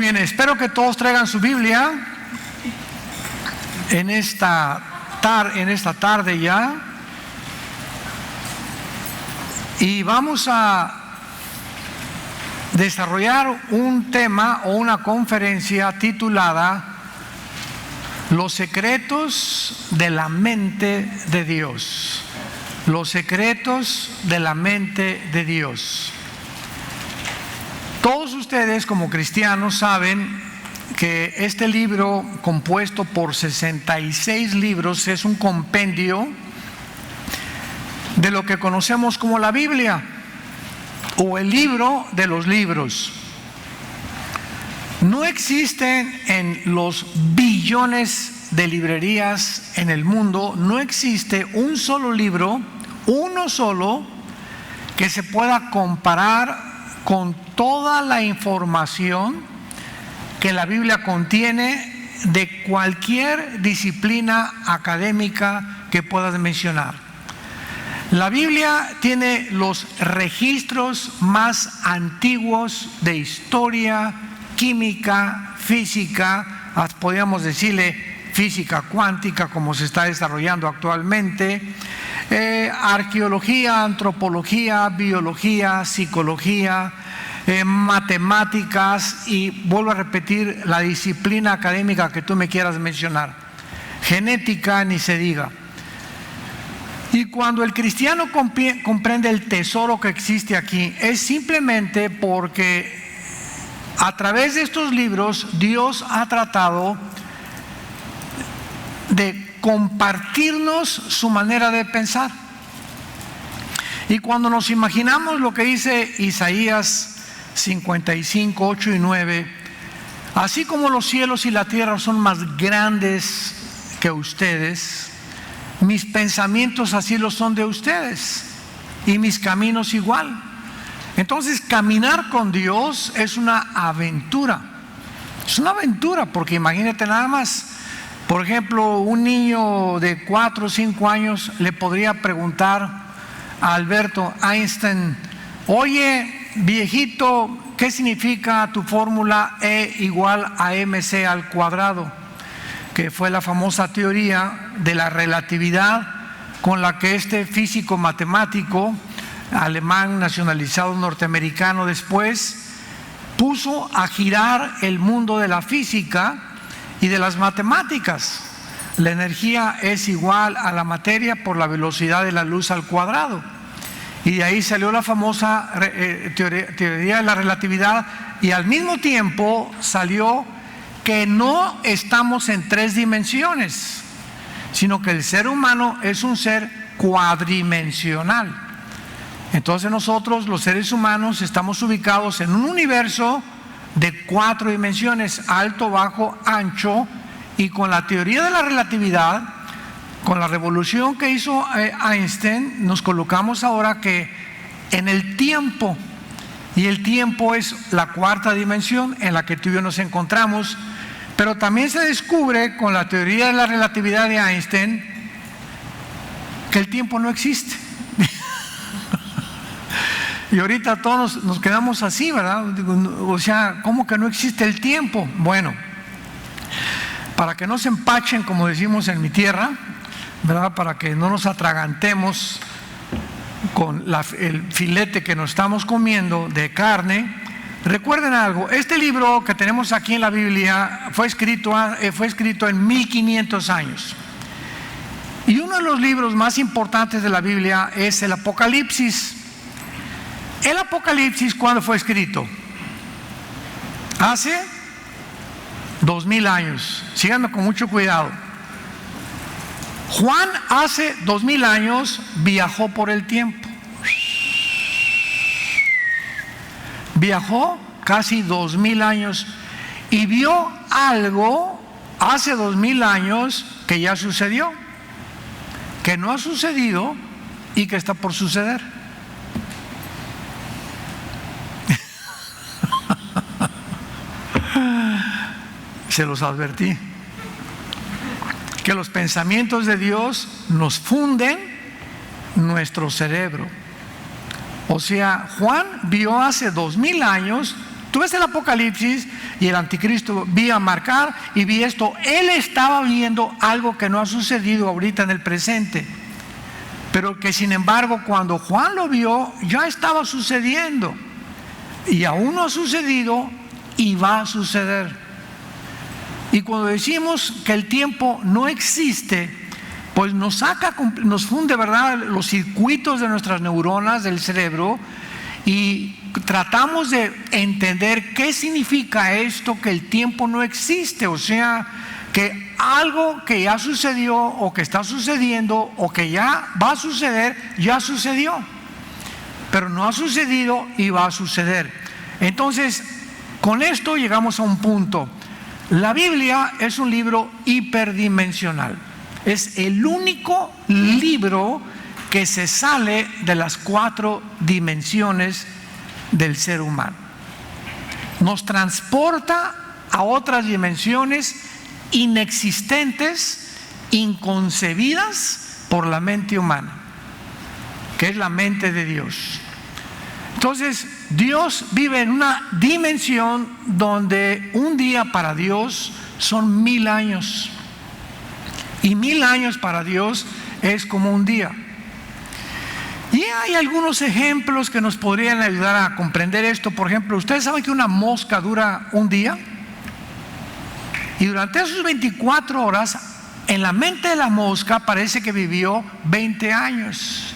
bien, espero que todos traigan su Biblia en esta tarde ya. Y vamos a desarrollar un tema o una conferencia titulada Los secretos de la mente de Dios. Los secretos de la mente de Dios. Todos ustedes como cristianos saben que este libro, compuesto por 66 libros, es un compendio de lo que conocemos como la Biblia o el libro de los libros. No existen en los billones de librerías en el mundo, no existe un solo libro, uno solo, que se pueda comparar con toda la información que la Biblia contiene de cualquier disciplina académica que puedas mencionar. La Biblia tiene los registros más antiguos de historia, química, física, podríamos decirle física cuántica como se está desarrollando actualmente, arqueología, antropología, biología, psicología, matemáticas y vuelvo a repetir la disciplina académica que tú me quieras mencionar, genética ni se diga. Y cuando el cristiano comprende el tesoro que existe aquí, es simplemente porque a través de estos libros Dios ha tratado de compartirnos su manera de pensar. Y cuando nos imaginamos lo que dice Isaías 55, 8 y 9, así como los cielos y la tierra son más grandes que ustedes, mis pensamientos así lo son de ustedes y mis caminos igual. Entonces caminar con Dios es una aventura. Es una aventura porque imagínate nada más. Por ejemplo, un niño de 4 o 5 años le podría preguntar a Alberto Einstein: oye, viejito, ¿qué significa tu fórmula E igual a mc al cuadrado? Que fue la famosa teoría de la relatividad con la que este físico matemático alemán nacionalizado norteamericano después puso a girar el mundo de la física y de las matemáticas. La energía es igual a la materia por la velocidad de la luz al cuadrado. Y de ahí salió la famosa teoría de la relatividad, y al mismo tiempo salió que no estamos en 3 dimensiones, sino que el ser humano es un ser cuadridimensional. Entonces nosotros, los seres humanos, estamos ubicados en un universo de 4 dimensiones, alto, bajo, ancho, y con la teoría de la relatividad, con la revolución que hizo Einstein, nos colocamos ahora que en el tiempo, y el tiempo es la 4ª dimensión en la que tú y yo nos encontramos, pero también se descubre con la teoría de la relatividad de Einstein que el tiempo no existe. Y ahorita todos nos quedamos así, ¿verdad? O sea, ¿cómo que no existe el tiempo? Bueno, para que no se empachen, como decimos en mi tierra, ¿verdad? Para que no nos atragantemos con el filete que nos estamos comiendo de carne. Recuerden algo, este libro que tenemos aquí en la Biblia fue escrito en 1500 años. Y uno de los libros más importantes de la Biblia es el Apocalipsis. El Apocalipsis, ¿cuándo fue escrito? Hace 2000 años. Síganme con mucho cuidado. Juan hace 2000 años viajó por el tiempo. Viajó casi 2000 años y vio algo hace 2000 años que ya sucedió, que no ha sucedido y que está por suceder. Se los advertí, que los pensamientos de Dios nos funden nuestro cerebro. O sea, Juan vio hace 2000 años, tú ves el Apocalipsis y el anticristo vi a marcar y vi esto. Él estaba viendo algo que no ha sucedido ahorita en el presente, pero que sin embargo cuando Juan lo vio ya estaba sucediendo, y aún no ha sucedido y va a suceder. Y cuando decimos que el tiempo no existe, pues nos funde, ¿verdad?, los circuitos de nuestras neuronas del cerebro, y tratamos de entender qué significa esto, que el tiempo no existe. O sea, que algo que ya sucedió o que está sucediendo o que ya va a suceder, ya sucedió, pero no ha sucedido y va a suceder. Entonces, con esto llegamos a un punto. La Biblia es un libro hiperdimensional. Es el único libro que se sale de las 4 dimensiones del ser humano. Nos transporta a otras dimensiones inexistentes, inconcebidas por la mente humana, que es la mente de Dios. Entonces, Dios vive en una dimensión donde un día para Dios son 1000 años. Y 1000 años para Dios es como un día. Y hay algunos ejemplos que nos podrían ayudar a comprender esto. Por ejemplo, ¿ustedes saben que una mosca dura un día? Y durante esos 24 horas, en la mente de la mosca parece que vivió 20 años.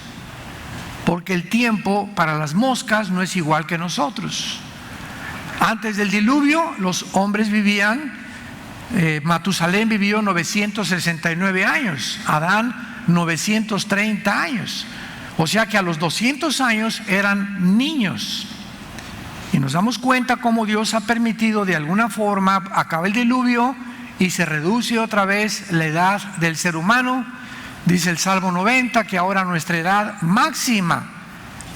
Porque el tiempo para las moscas no es igual que nosotros. Antes del diluvio, los hombres vivían, Matusalén vivió 969 años, Adán 930 años. O sea que a los 200 años eran niños. Y nos damos cuenta cómo Dios ha permitido de alguna forma, acaba el diluvio y se reduce otra vez la edad del ser humano. Dice el Salmo 90 que ahora nuestra edad máxima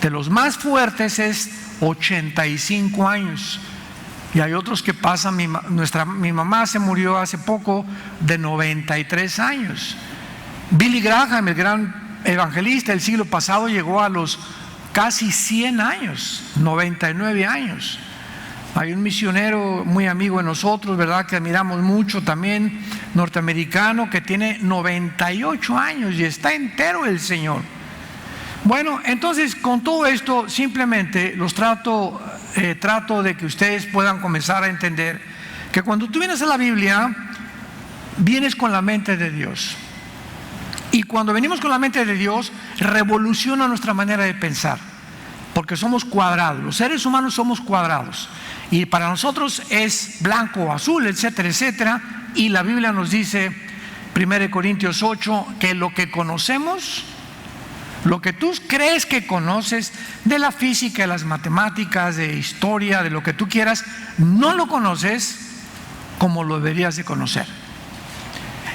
de los más fuertes es 85 años. Y hay otros que pasan, mi mamá se murió hace poco de 93 años. Billy Graham, el gran evangelista del siglo pasado, llegó a los casi 100 años, 99 años. Hay un misionero muy amigo de nosotros, ¿verdad?, que admiramos mucho también, norteamericano, que tiene 98 años y está entero el Señor. Bueno, entonces con todo esto simplemente los trato de que ustedes puedan comenzar a entender que cuando tú vienes a la Biblia, vienes con la mente de Dios. Y cuando venimos con la mente de Dios, revoluciona nuestra manera de pensar, porque somos cuadrados, los seres humanos somos cuadrados, y para nosotros es blanco o azul, etcétera, etcétera. Y la Biblia nos dice, 1 Corintios 8, que lo que conocemos, lo que tú crees que conoces de la física, de las matemáticas, de historia, de lo que tú quieras, no lo conoces como lo deberías de conocer.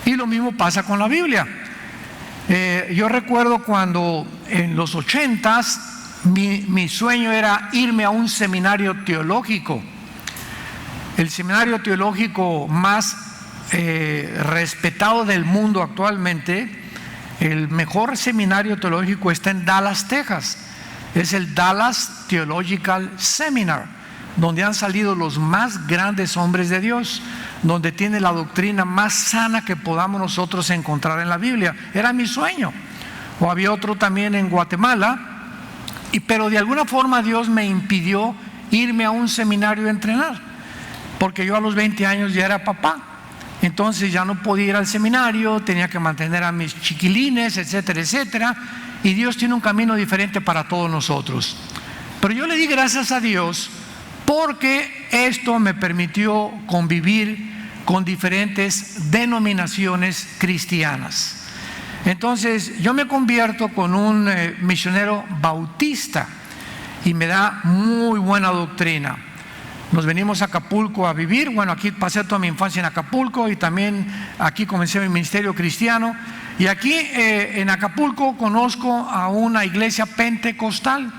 Y lo mismo pasa con la Biblia. Yo recuerdo cuando en los 80s mi sueño era irme a un seminario teológico. El seminario teológico más respetado del mundo actualmente, el mejor seminario teológico, está en Dallas, Texas. Es el Dallas Theological Seminar, donde han salido los más grandes hombres de Dios, donde tiene la doctrina más sana que podamos nosotros encontrar en la Biblia. Era mi sueño. O había otro también en Guatemala, pero de alguna forma Dios me impidió irme a un seminario a entrenar, porque yo a los 20 años ya era papá. Entonces ya no podía ir al seminario, tenía que mantener a mis chiquilines, etcétera, etcétera. Y Dios tiene un camino diferente para todos nosotros. Pero yo le di gracias a Dios porque esto me permitió convivir con diferentes denominaciones cristianas. Entonces yo me convierto con un misionero bautista y me da muy buena doctrina. Nos venimos a Acapulco a vivir. Bueno, aquí pasé toda mi infancia en Acapulco y también aquí comencé mi ministerio cristiano. Y aquí en Acapulco conozco a una iglesia pentecostal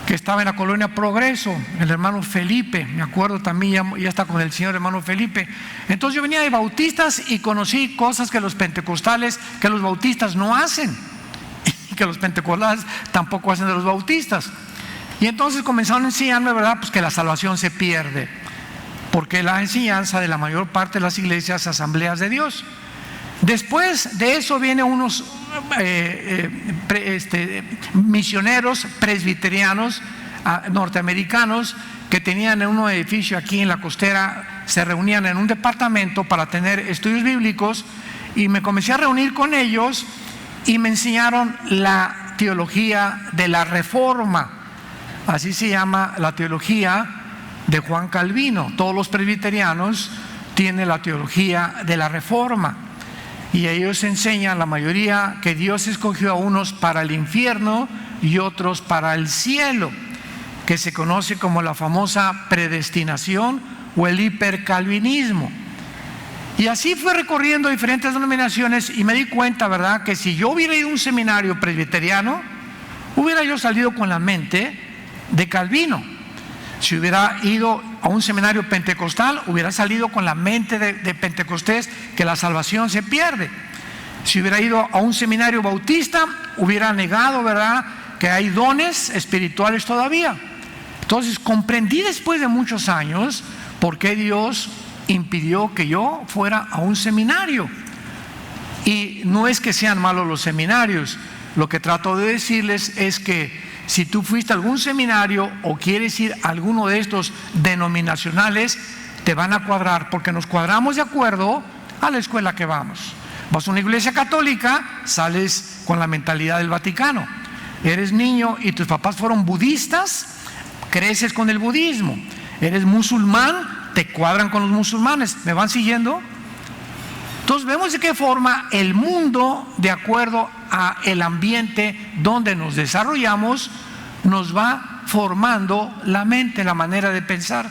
que estaba en la colonia Progreso, el hermano Felipe, me acuerdo también, ya está con el Señor, hermano Felipe. Entonces yo venía de bautistas y conocí cosas que los pentecostales, que los bautistas no hacen, y que los pentecostales tampoco hacen de los bautistas. Y entonces comenzaron a enseñarme, ¿verdad?, pues que la salvación se pierde. porque es la enseñanza de la mayor parte de las iglesias asambleas de Dios. Después de eso vienen unos misioneros presbiterianos norteamericanos que tenían en un edificio aquí en la costera, se reunían en un departamento para tener estudios bíblicos, y me comencé a reunir con ellos y me enseñaron la teología de la Reforma. Así se llama la teología de Juan Calvino. Todos los presbiterianos tienen la teología de la Reforma, y ellos enseñan, la mayoría, que Dios escogió a unos para el infierno y otros para el cielo, que se conoce como la famosa predestinación o el hipercalvinismo. Y así fue recorriendo diferentes denominaciones y me di cuenta, ¿verdad?, que si yo hubiera ido a un seminario presbiteriano, hubiera yo salido con la mente de Calvino. Si hubiera ido a un seminario pentecostal, hubiera salido con la mente de Pentecostés, que la salvación se pierde. Si hubiera ido a un seminario bautista, hubiera negado, ¿verdad?, que hay dones espirituales todavía. Entonces comprendí después de muchos años por qué Dios impidió que yo fuera a un seminario. Y no es que sean malos los seminarios, lo que trato de decirles es que si tú fuiste a algún seminario o quieres ir a alguno de estos denominacionales, te van a cuadrar, porque nos cuadramos de acuerdo a la escuela que vamos. Vas a una iglesia católica, sales con la mentalidad del Vaticano. Eres niño y tus papás fueron budistas, creces con el budismo. Eres musulmán, te cuadran con los musulmanes. ¿Me van siguiendo? Entonces vemos de qué forma el mundo, de acuerdo a el ambiente donde nos desarrollamos, nos va formando la mente, la manera de pensar.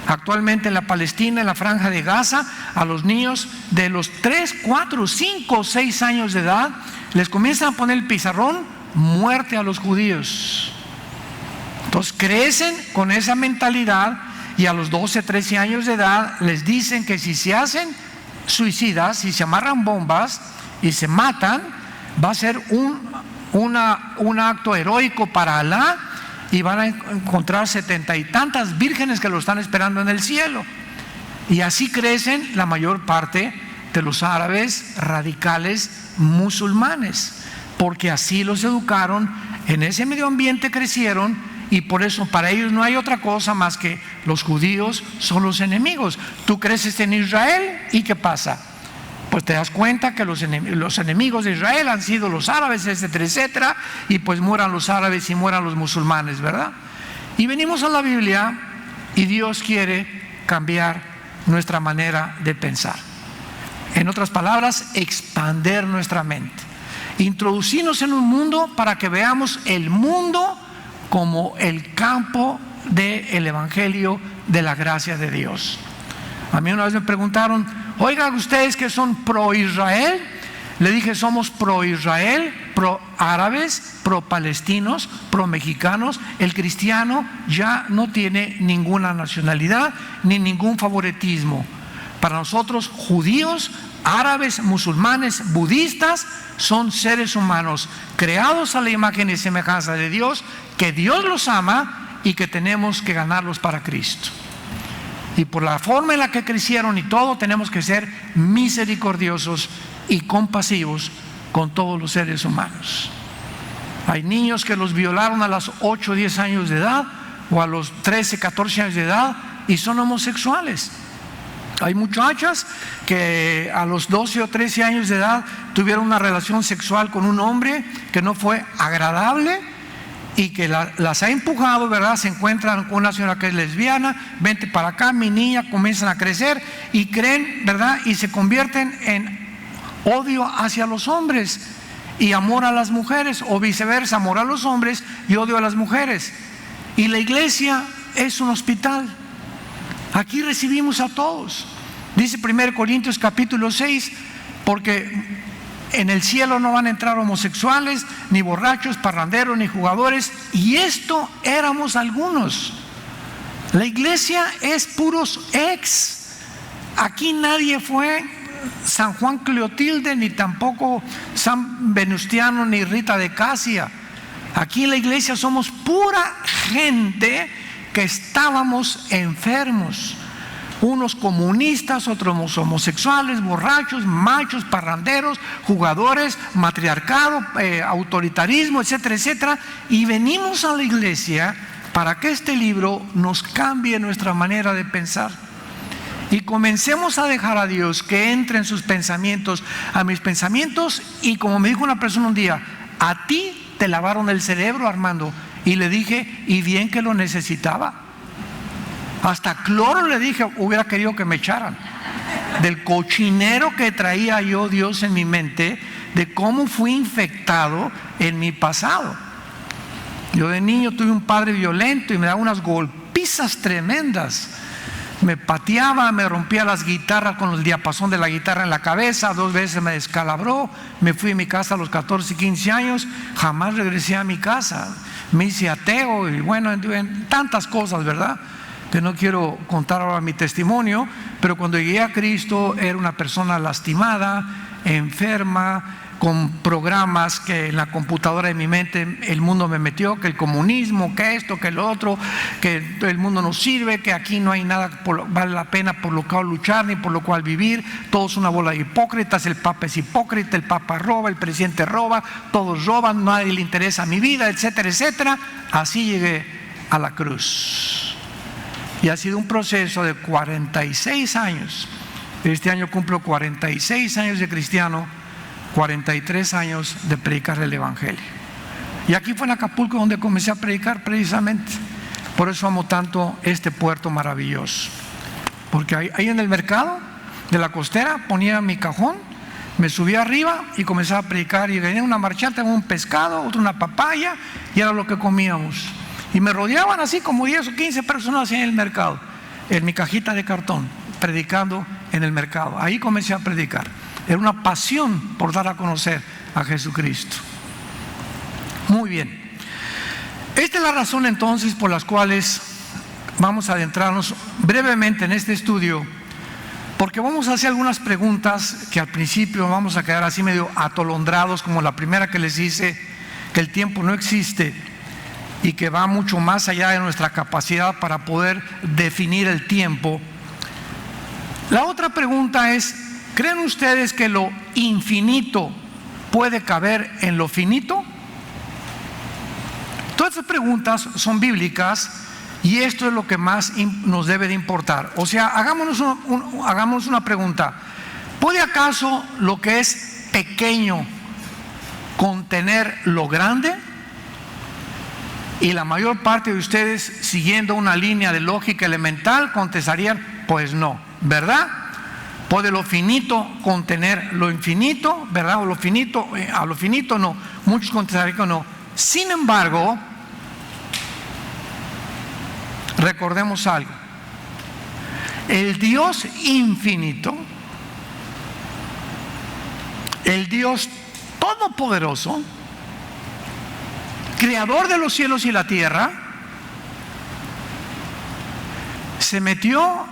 Actualmente en la Palestina, en la Franja de Gaza, a los niños de los 3, 4, 5, 6 años de edad les comienzan a poner el pizarrón: muerte a los judíos. Entonces crecen con esa mentalidad, y a los 12, 13 años de edad les dicen que si se hacen suicidas, si se amarran bombas y se matan, va a ser un acto heroico para Alá, y van a encontrar 70 y tantas vírgenes que lo están esperando en el cielo. Y así crecen la mayor parte de los árabes radicales musulmanes, porque así los educaron, en ese medio ambiente crecieron, y por eso para ellos no hay otra cosa más que los judíos son los enemigos. Tú creces en Israel y ¿qué pasa? Pues te das cuenta que los enemigos de Israel han sido los árabes, etcétera, etcétera, y pues mueran los árabes y mueran los musulmanes, ¿verdad? Y venimos a la Biblia y Dios quiere cambiar nuestra manera de pensar. En otras palabras, expander nuestra mente, introducirnos en un mundo para que veamos el mundo como el campo del Evangelio de la gracia de Dios. A mí una vez me preguntaron: oigan, ¿ustedes que son pro Israel? Le dije: somos pro Israel, pro árabes, pro palestinos, pro mexicanos. El cristiano ya no tiene ninguna nacionalidad ni ningún favoritismo. Para nosotros, judíos, árabes, musulmanes, budistas, son seres humanos creados a la imagen y semejanza de Dios, que Dios los ama y que tenemos que ganarlos para Cristo. Y por la forma en la que crecieron y todo, tenemos que ser misericordiosos y compasivos con todos los seres humanos. Hay niños que los violaron a los 8 o 10 años de edad, o a los 13, 14 años de edad, y son homosexuales. Hay muchachas que a los 12 o 13 años de edad tuvieron una relación sexual con un hombre que no fue agradable, y que las ha empujado, ¿verdad? Se encuentran con una señora que es lesbiana: vente para acá, mi niña. Comienzan a crecer y creen, ¿verdad? Y se convierten en odio hacia los hombres y amor a las mujeres, o viceversa, amor a los hombres y odio a las mujeres. Y la iglesia es un hospital. Aquí recibimos a todos. Dice 1 Corintios capítulo 6, porque en el cielo no van a entrar homosexuales, ni borrachos, parranderos, ni jugadores, y esto éramos algunos. La iglesia es puros ex. Aquí nadie fue San Juan Cleotilde, ni tampoco San Venustiano, ni Rita de Casia. Aquí en la iglesia somos pura gente que estábamos enfermos. Unos comunistas, otros homosexuales, borrachos, machos, parranderos, jugadores, matriarcado, autoritarismo, etcétera, etcétera. Y venimos a la iglesia para que este libro nos cambie nuestra manera de pensar. Y comencemos a dejar a Dios que entre en sus pensamientos, a mis pensamientos. Y como me dijo una persona un día, a ti te lavaron el cerebro, Armando. Y le dije, y bien que lo necesitaba. Hasta cloro le dije, hubiera querido que me echaran. Del cochinero que traía yo, Dios, en mi mente, de cómo fui infectado en mi pasado. Yo de niño tuve un padre violento y me daba unas golpizas tremendas. Me pateaba, me rompía las guitarras con el diapasón de la guitarra en la cabeza, 2 veces me descalabró, me fui a mi casa a los 14 y 15 años, jamás regresé a mi casa, me hice ateo y bueno, en tantas cosas, ¿verdad? Que no quiero contar ahora mi testimonio, pero cuando llegué a Cristo era una persona lastimada, enferma, con programas que en la computadora de mi mente el mundo me metió, que el comunismo, que esto, que lo otro, que el mundo no sirve, que aquí no hay nada vale la pena por lo cual luchar ni por lo cual vivir, todos una bola de hipócritas, el Papa es hipócrita, el Papa roba, el presidente roba, todos roban, nadie le interesa mi vida, etcétera, etcétera. Así llegué a la cruz. Y ha sido un proceso de 46 años. Este año cumplo 46 años de cristiano, 43 años de predicar el Evangelio. Y aquí fue en Acapulco donde comencé a predicar precisamente. Por eso amo tanto este puerto maravilloso. Porque ahí en el mercado de la costera ponía mi cajón, me subía arriba y comenzaba a predicar. Y venía una marchanta con un pescado, otra una papaya, y era lo que comíamos. Y me rodeaban así como 10 o 15 personas en el mercado, en mi cajita de cartón, predicando en el mercado. Ahí comencé a predicar. Era una pasión por dar a conocer a Jesucristo. Muy bien. Esta es la razón entonces por las cuales vamos a adentrarnos brevemente en este estudio, porque vamos a hacer algunas preguntas que al principio vamos a quedar así medio atolondrados, como la primera que les hice, que el tiempo no existe y que va mucho más allá de nuestra capacidad para poder definir el tiempo. La otra pregunta es, ¿creen ustedes que lo infinito puede caber en lo finito? Todas estas preguntas son bíblicas y esto es lo que más nos debe de importar. O sea, hagámonos una pregunta. ¿Puede acaso lo que es pequeño contener lo grande? Y la mayor parte de ustedes, siguiendo una línea de lógica elemental, contestarían, pues no, ¿verdad? ¿Puede lo finito contener lo infinito? ¿Verdad? O lo finito, a lo finito no. Muchos contestarían que no. Sin embargo, recordemos algo. El Dios infinito, el Dios todopoderoso, creador de los cielos y la tierra, se metió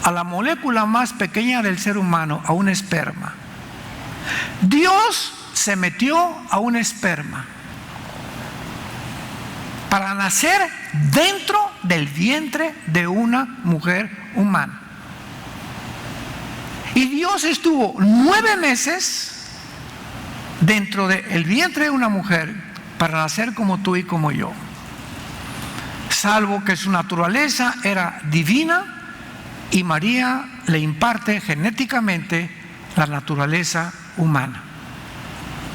a la molécula más pequeña del ser humano, a un esperma. Dios se metió a un esperma para nacer dentro del vientre de una mujer humana. Y Dios estuvo 9 meses dentro del vientre de una mujer para nacer como tú y como yo. Salvo que su naturaleza era divina y María le imparte genéticamente la naturaleza humana.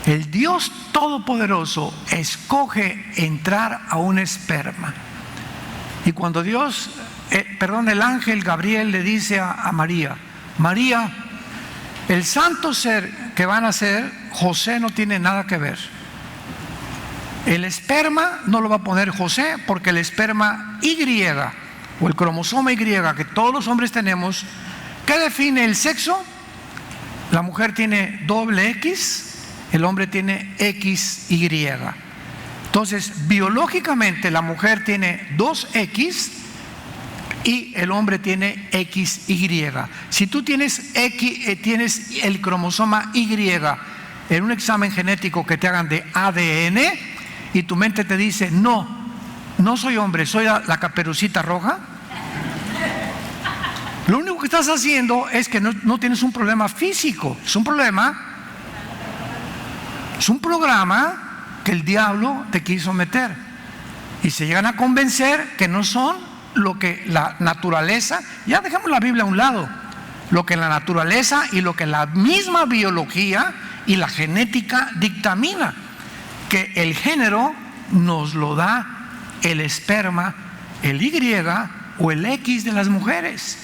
El Dios Todopoderoso escoge entrar a un esperma. Y cuando el ángel Gabriel le dice a María, María, el santo ser que va a nacer, José no tiene nada que ver. El esperma no lo va a poner José, porque el esperma Y, o el cromosoma Y que todos los hombres tenemos, ¿qué define el sexo? La mujer tiene doble X, el hombre tiene XY. Entonces, biológicamente la mujer tiene 2X y el hombre tiene XY. Si tú tienes tienes el cromosoma Y en un examen genético que te hagan de ADN y tu mente te dice, no soy hombre, soy la Caperucita Roja, Lo único que estás haciendo es que no tienes un problema físico, es un programa que el diablo te quiso meter. Y se llegan a convencer que no son lo que la naturaleza, ya dejamos la Biblia a un lado, lo que la naturaleza y lo que la misma biología y la genética dictamina, que el género nos lo da el esperma, el Y o el X de las mujeres.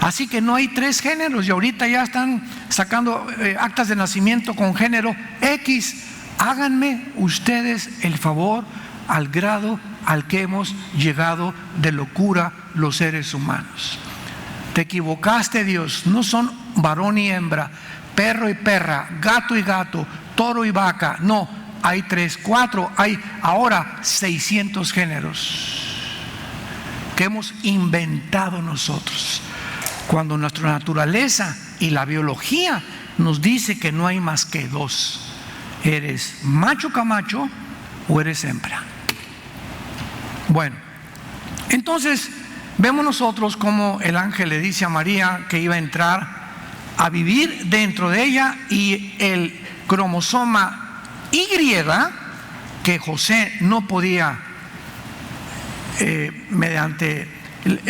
Así que no hay 3 géneros, y ahorita ya están sacando actas de nacimiento con género X. Háganme ustedes el favor al grado al que hemos llegado de locura los seres humanos. Te equivocaste, Dios. No son varón y hembra, perro y perra, gato y gato, toro y vaca. No, hay 3, 4, hay ahora 600 géneros que hemos inventado nosotros, cuando nuestra naturaleza y la biología nos dice que no hay más que 2. ¿Eres macho camacho o eres hembra? Bueno, entonces vemos nosotros como el ángel le dice a María que iba a entrar a vivir dentro de ella, y el cromosoma Y, que José no podía mediante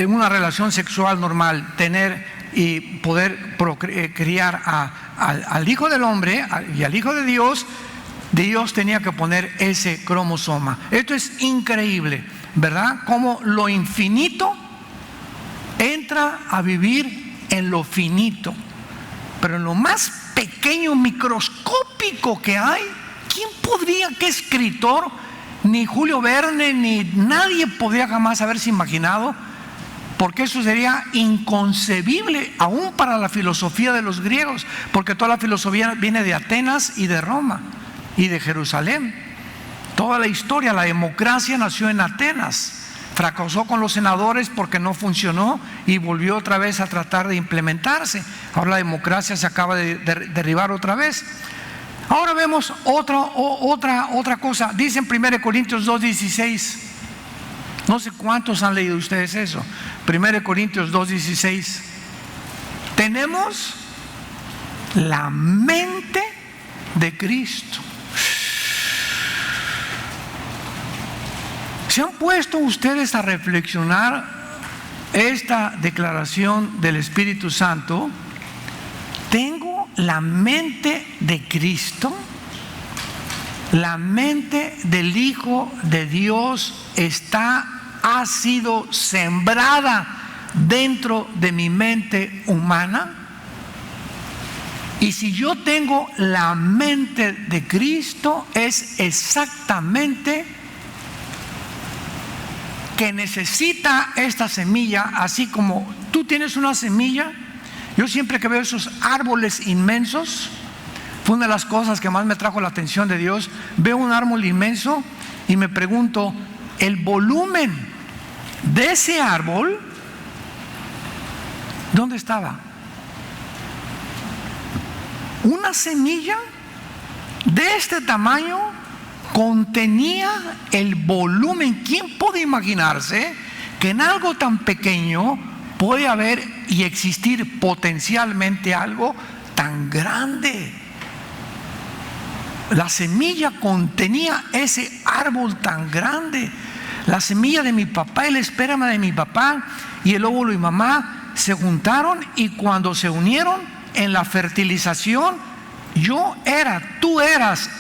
una relación sexual normal tener y poder criar al Hijo del Hombre y al Hijo de Dios tenía que poner ese cromosoma. Esto es increíble, ¿verdad? Como lo infinito entra a vivir en lo finito, pero en lo más pequeño, microscópico que hay. ¿Quién podría, qué escritor, ni Julio Verne, ni nadie podría jamás haberse imaginado? Porque eso sería inconcebible aún para la filosofía de los griegos, porque toda la filosofía viene de Atenas y de Roma y de Jerusalén. Toda la historia, la democracia nació en Atenas, fracasó con los senadores porque no funcionó y volvió otra vez a tratar de implementarse. Ahora la democracia se acaba de derribar otra vez. Ahora vemos otra cosa. Dice en 1 Corintios 2:16. No sé cuántos han leído ustedes eso. 1 Corintios 2:16. Tenemos la mente de Cristo. ¿Se han puesto ustedes a reflexionar esta declaración del Espíritu Santo? Tengo la mente de Cristo. La mente del Hijo de Dios ha sido sembrada dentro de mi mente humana. Y si yo tengo la mente de Cristo, es exactamente que necesita esta semilla, así como tú tienes una semilla. Yo siempre que veo esos árboles inmensos, fue una de las cosas que más me trajo la atención de Dios. Veo un árbol inmenso y me pregunto, el volumen de ese árbol, ¿dónde estaba? Una semilla de este tamaño contenía el volumen. ¿Quién puede imaginarse que en algo tan pequeño puede haber y existir potencialmente algo tan grande? La semilla contenía ese árbol tan grande. La semilla de mi papá, el esperma de mi papá y el óvulo y mamá se juntaron, y cuando se unieron en la fertilización,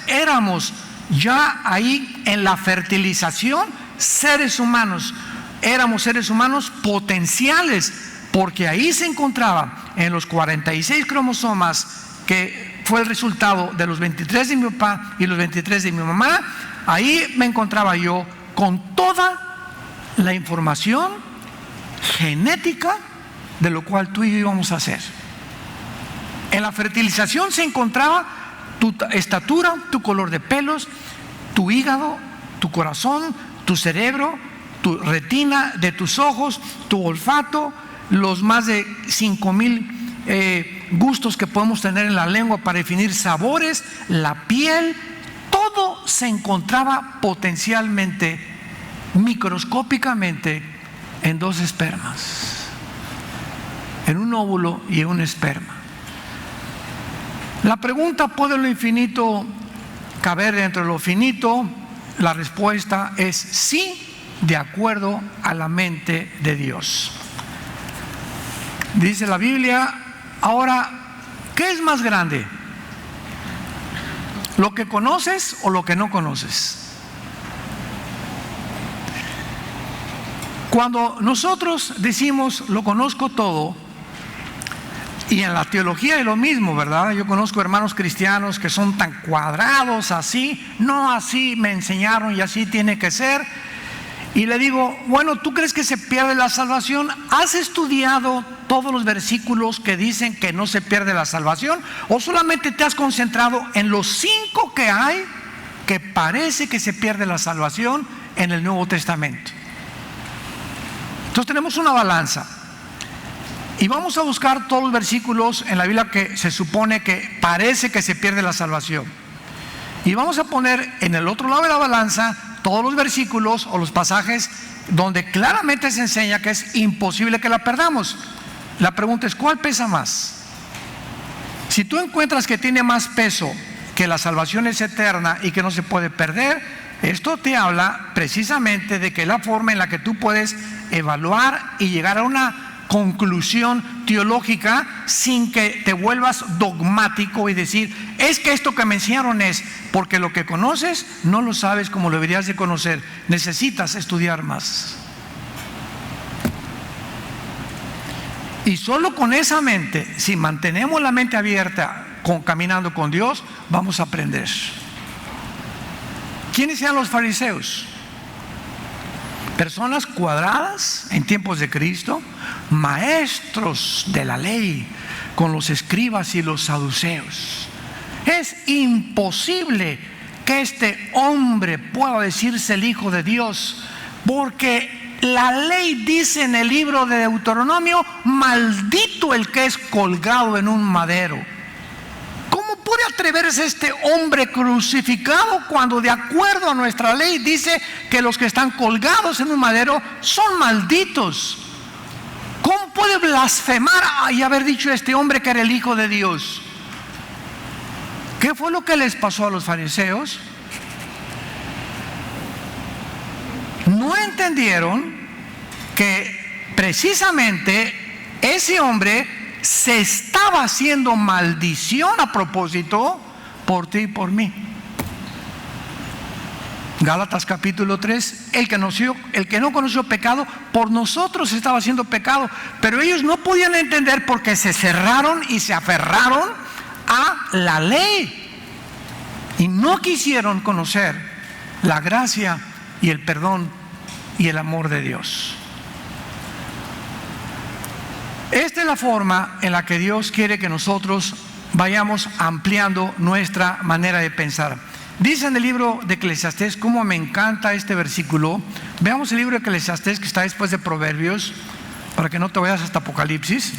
éramos ya ahí en la fertilización seres humanos. Éramos seres humanos potenciales, porque ahí se encontraba en los 46 cromosomas que fue el resultado de los 23 de mi papá y los 23 de mi mamá. Ahí me encontraba yo con toda la información genética de lo cual tú y yo íbamos a hacer. En la fertilización se encontraba tu estatura, tu color de pelos, tu hígado, tu corazón, tu cerebro, tu retina de tus ojos, tu olfato, los más de 5,000 gustos que podemos tener en la lengua para definir sabores, la piel. Todo se encontraba potencialmente, microscópicamente, en 2 espermas. en un óvulo y en un esperma. La pregunta, ¿puede lo infinito caber dentro de lo finito? La respuesta es sí, de acuerdo a la mente de Dios. Dice la Biblia, ahora, ¿qué es más grande? ¿Lo que conoces o lo que no conoces? Cuando nosotros decimos lo conozco todo, y en la teología es lo mismo, ¿verdad? Yo conozco hermanos cristianos que son tan cuadrados así, no así me enseñaron y así tiene que ser. Y le digo, bueno, ¿tú crees que se pierde la salvación? ¿Has estudiado todos los versículos que dicen que no se pierde la salvación? ¿O solamente te has concentrado en los 5 que hay que parece que se pierde la salvación en el Nuevo Testamento? Entonces tenemos una balanza y vamos a buscar todos los versículos en la Biblia que se supone que parece que se pierde la salvación, y vamos a poner en el otro lado de la balanza todos los versículos o los pasajes donde claramente se enseña que es imposible que la perdamos. La pregunta es, ¿cuál pesa más? Si tú encuentras que tiene más peso, que la salvación es eterna y que no se puede perder, esto te habla precisamente de que la forma en la que tú puedes evaluar y llegar a una conclusión teológica sin que te vuelvas dogmático y decir, es que esto que me enseñaron es, porque lo que conoces no lo sabes como lo deberías de conocer. Necesitas estudiar más. Y solo con esa mente, si mantenemos la mente abierta caminando con Dios, vamos a aprender. ¿Quiénes eran los fariseos? Personas cuadradas en tiempos de Cristo, maestros de la ley con los escribas y los saduceos. Es imposible que este hombre pueda decirse el Hijo de Dios, porque la ley dice en el libro de Deuteronomio, maldito el que es colgado en un madero. ¿Cómo puede atreverse este hombre crucificado cuando de acuerdo a nuestra ley dice que los que están colgados en un madero son malditos? ¿Cómo puede blasfemar y haber dicho este hombre que era el Hijo de Dios? ¿Qué fue lo que les pasó a los fariseos? No entendieron que precisamente ese hombre se estaba haciendo maldición a propósito por ti y por mí. Gálatas capítulo 3, el que no conoció pecado, por nosotros estaba haciendo pecado, pero ellos no podían entender porque se cerraron y se aferraron a la ley y no quisieron conocer la gracia y el perdón y el amor de Dios. Esta es la forma en la que Dios quiere que nosotros vayamos ampliando nuestra manera de pensar. Dice en el libro de Eclesiastés, cómo me encanta este versículo. Veamos el libro de Eclesiastés que está después de Proverbios, para que no te vayas hasta Apocalipsis.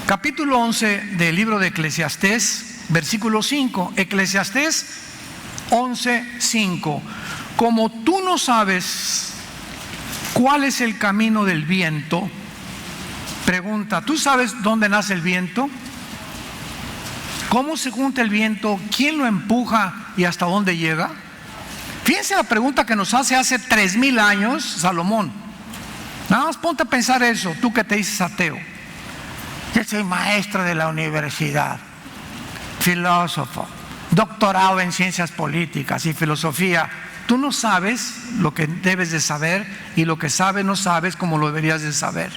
Capítulo 11 del libro de Eclesiastés, versículo 5. Eclesiastés 11:5. Como tú no sabes cuál es el camino del viento, pregunta, ¿tú sabes dónde nace el viento? ¿Cómo se junta el viento? ¿Quién lo empuja y hasta dónde llega? Fíjense la pregunta que nos hace 3000 años Salomón. Nada más ponte a pensar eso, tú que te dices ateo. Yo soy maestro de la universidad, filósofo, doctorado en ciencias políticas y filosofía. Tú no sabes lo que debes de saber, y lo que sabes no sabes como lo deberías de saber.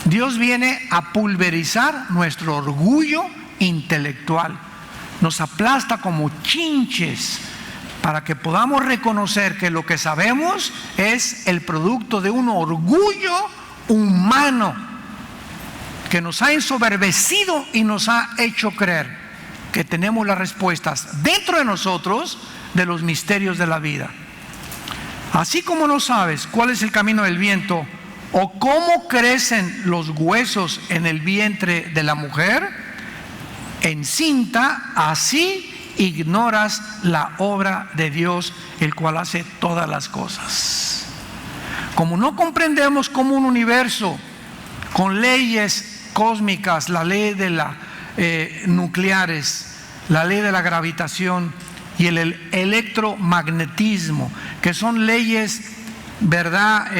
Dios viene a pulverizar nuestro orgullo intelectual, nos aplasta como chinches para que podamos reconocer que lo que sabemos es el producto de un orgullo humano que nos ha ensoberbecido y nos ha hecho creer que tenemos las respuestas dentro de nosotros de los misterios de la vida. Así como no sabes cuál es el camino del viento o cómo crecen los huesos en el vientre de la mujer encinta, así ignoras la obra de Dios, el cual hace todas las cosas. Como no comprendemos cómo un universo con leyes cósmicas, la ley de las nucleares, la ley de la gravitación y el electromagnetismo, que son leyes, ¿verdad?,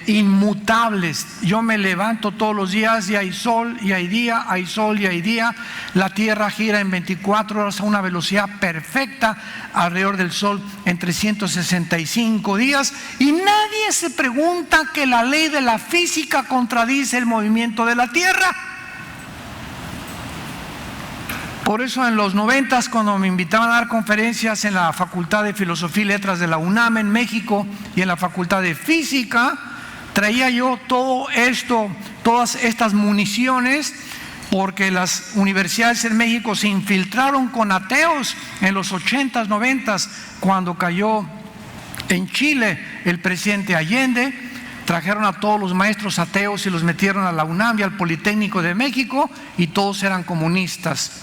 inmutables. Yo me levanto todos los días y hay sol y hay día, hay sol y hay día. La Tierra gira en 24 horas a una velocidad perfecta alrededor del Sol en 365 días, y nadie se pregunta que la ley de la física contradice el movimiento de la Tierra. Por eso en los 90, cuando me invitaban a dar conferencias en la Facultad de Filosofía y Letras de la UNAM en México y en la Facultad de Física, traía yo todo esto, todas estas municiones, porque las universidades en México se infiltraron con ateos en los 80s, 90s, cuando cayó en Chile el presidente Allende. Trajeron a todos los maestros ateos y los metieron a la UNAM y al Politécnico de México, y todos eran comunistas.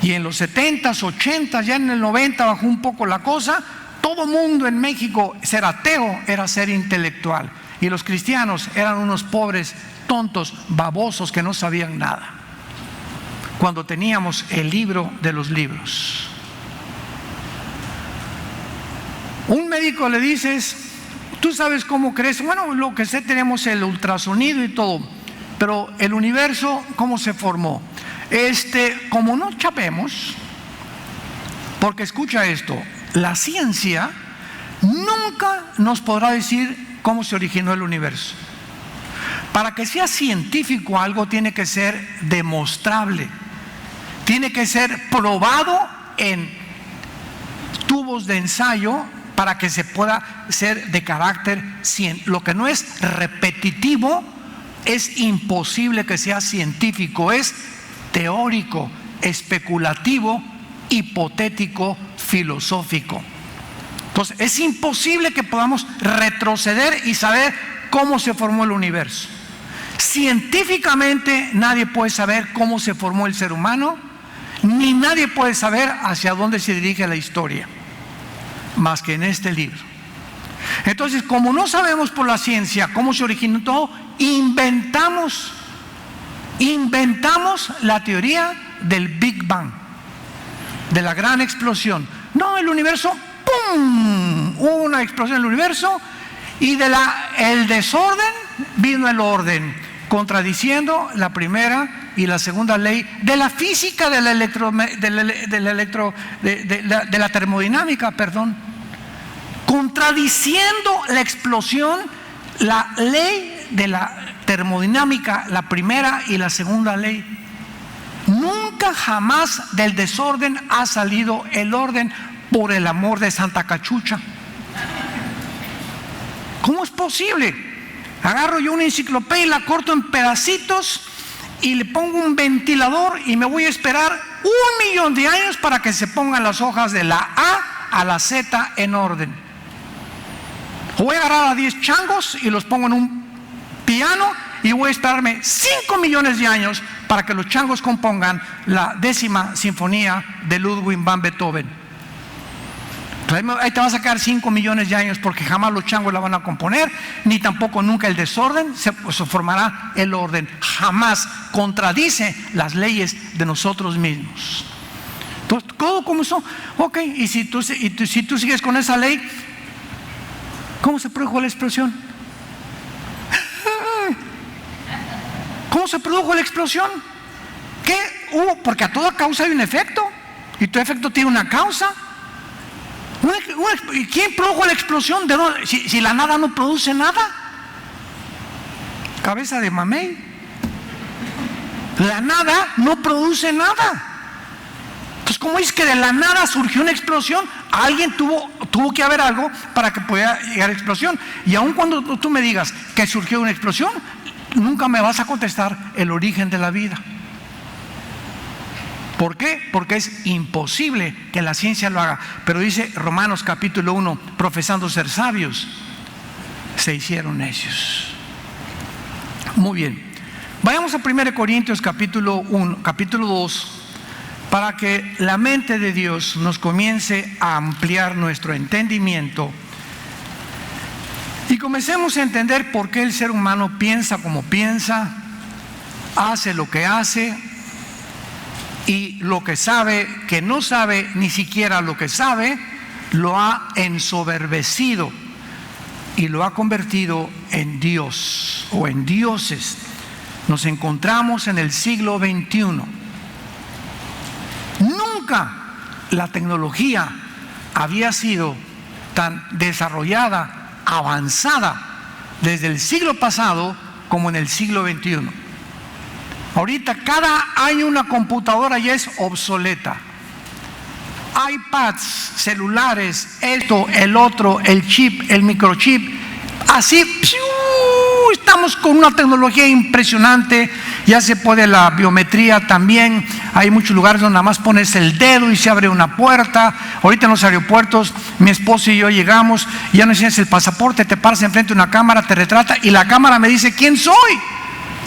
Y en los 70s, 80s, ya en el 90 bajó un poco la cosa. Todo mundo en México, ser ateo era ser intelectual, y los cristianos eran unos pobres tontos, babosos, que no sabían nada, cuando teníamos el libro de los libros. Un médico le dices: ¿tú sabes cómo crece? Bueno, lo que sé, tenemos el ultrasonido y todo, pero el universo, ¿cómo se formó? Como no sabemos, porque escucha esto, la ciencia nunca nos podrá decir cómo se originó el universo. Para que sea científico algo tiene que ser demostrable, tiene que ser probado en tubos de ensayo para que se pueda ser de carácter científico. Lo que no es repetitivo es imposible que sea científico, es teórico, especulativo, hipotético, filosófico. Entonces es imposible que podamos retroceder y saber cómo se formó el universo. Científicamente nadie puede saber cómo se formó el ser humano, ni nadie puede saber hacia dónde se dirige la historia, más que en este libro. Entonces, como no sabemos por la ciencia cómo se originó todo, inventamos la teoría del Big Bang, de la gran explosión. No, el universo, ¡pum!, hubo una explosión en el universo, y el desorden vino el orden, contradiciendo la primera y la segunda ley de la física, de la termodinámica, contradiciendo la explosión, la ley de la termodinámica, la primera y la segunda ley. Nunca jamás del desorden ha salido el orden, por el amor de Santa Cachucha. ¿Cómo es posible? Agarro yo una enciclopedia y la corto en pedacitos y le pongo un ventilador y me voy a esperar 1.000.000 de años para que se pongan las hojas de la A a la Z en orden. Voy a agarrar a 10 changos y los pongo en un piano y voy a esperarme 5 millones de años para que los changos compongan la 10ª sinfonía de Ludwig van Beethoven. Ahí te vas a sacar 5 millones de años, porque jamás los changos la van a componer, ni tampoco nunca el desorden se formará el orden. Jamás contradice las leyes de nosotros mismos. Entonces, todo como eso, ok, y si tú sigues con esa ley, ¿cómo se produjo la explosión? ¿Cómo se produjo la explosión? ¿Qué hubo? Porque a toda causa hay un efecto, y todo efecto tiene una causa. ¿Y quién produjo la explosión? ¿De dónde? Si la nada no produce nada. Cabeza de mamey. La nada no produce nada. Entonces, ¿cómo es que de la nada surgió una explosión? Alguien tuvo que haber algo para que pudiera llegar a la explosión. Y aun cuando tú me digas que surgió una explosión, nunca me vas a contestar el origen de la vida. ¿Por qué? Porque es imposible que la ciencia lo haga. Pero dice Romanos capítulo 1, profesando ser sabios, se hicieron necios. Muy bien. Vayamos a 1 Corintios capítulo 2, para que la mente de Dios nos comience a ampliar nuestro entendimiento. Y comencemos a entender por qué el ser humano piensa como piensa, hace lo que hace, y lo que sabe, que no sabe ni siquiera lo que sabe, lo ha ensoberbecido y lo ha convertido en Dios o en dioses. Nos encontramos en el siglo XXI. Nunca la tecnología había sido tan desarrollada, avanzada desde el siglo pasado como en el siglo XXI. Ahorita cada año una computadora ya es obsoleta. iPads, celulares, esto, el otro, el chip, el microchip, así estamos con una tecnología impresionante. Ya se puede la biometría también. Hay muchos lugares donde nada más pones el dedo y se abre una puerta. Ahorita en los aeropuertos mi esposo y yo llegamos, ya no enseñas el pasaporte, te paras enfrente de una cámara, te retrata y la cámara me dice quién soy.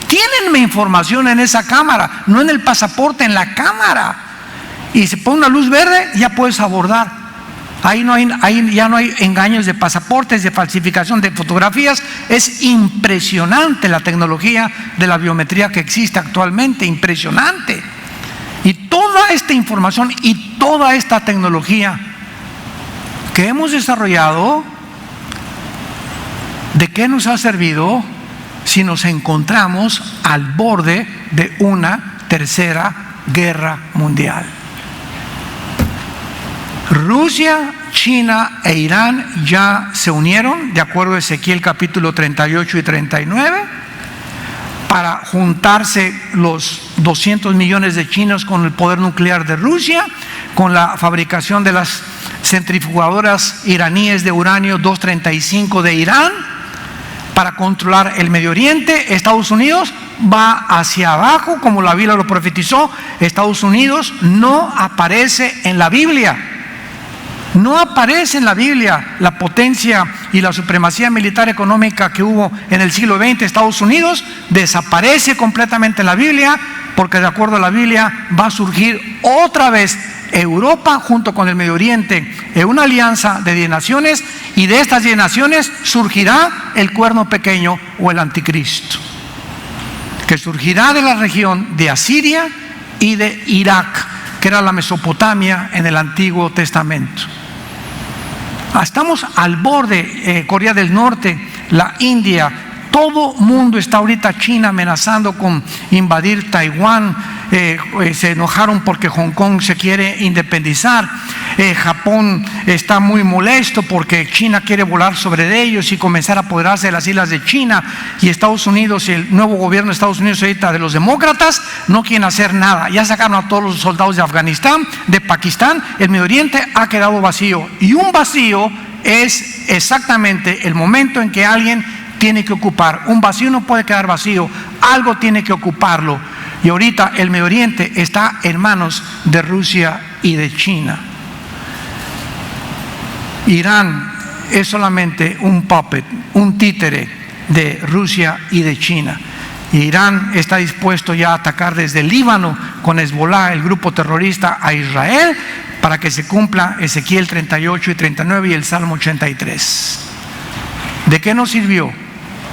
Tienen mi información en esa cámara, no en el pasaporte, en la cámara. Y se pone una luz verde, ya puedes abordar. Ahí ya no hay engaños de pasaportes, de falsificación de fotografías. Es impresionante la tecnología de la biometría que existe actualmente, impresionante. Y toda esta información y toda esta tecnología que hemos desarrollado, ¿de qué nos ha servido si nos encontramos al borde de una tercera guerra mundial? Rusia, China e Irán ya se unieron, de acuerdo a Ezequiel capítulo 38 y 39, para juntarse los 200 millones de chinos con el poder nuclear de Rusia, con la fabricación de las centrifugadoras iraníes de uranio 235 de Irán, para controlar el Medio Oriente. Estados Unidos va hacia abajo, como la Biblia lo profetizó. Estados Unidos no aparece en la Biblia. No aparece en la Biblia la potencia y la supremacía militar económica que hubo en el siglo XX. Estados Unidos desaparece completamente en la Biblia, porque de acuerdo a la Biblia va a surgir otra vez Europa junto con el Medio Oriente en una alianza de 10 naciones, y de estas 10 naciones surgirá el cuerno pequeño o el anticristo, que surgirá de la región de Asiria y de Irak, que era la Mesopotamia en el Antiguo Testamento. Estamos al borde, Corea del Norte, la India, todo mundo está ahorita, China amenazando con invadir Taiwán, se enojaron porque Hong Kong se quiere independizar, Japón está muy molesto porque China quiere volar sobre ellos y comenzar a apoderarse de las islas de China, y Estados Unidos, el nuevo gobierno de Estados Unidos ahorita de los demócratas, no quieren hacer nada. Ya sacaron a todos los soldados de Afganistán, de Pakistán. El Medio Oriente ha quedado vacío, y un vacío es exactamente el momento en que alguien tiene que ocupar. Un vacío no puede quedar vacío, algo tiene que ocuparlo, y ahorita el Medio Oriente está en manos de Rusia y de China. Irán es solamente un puppet, un títere de Rusia y de China. Irán está dispuesto ya a atacar desde el Líbano con Hezbollah, el grupo terrorista, a Israel, para que se cumpla Ezequiel 38 y 39 y el Salmo 83. ¿De qué nos sirvió?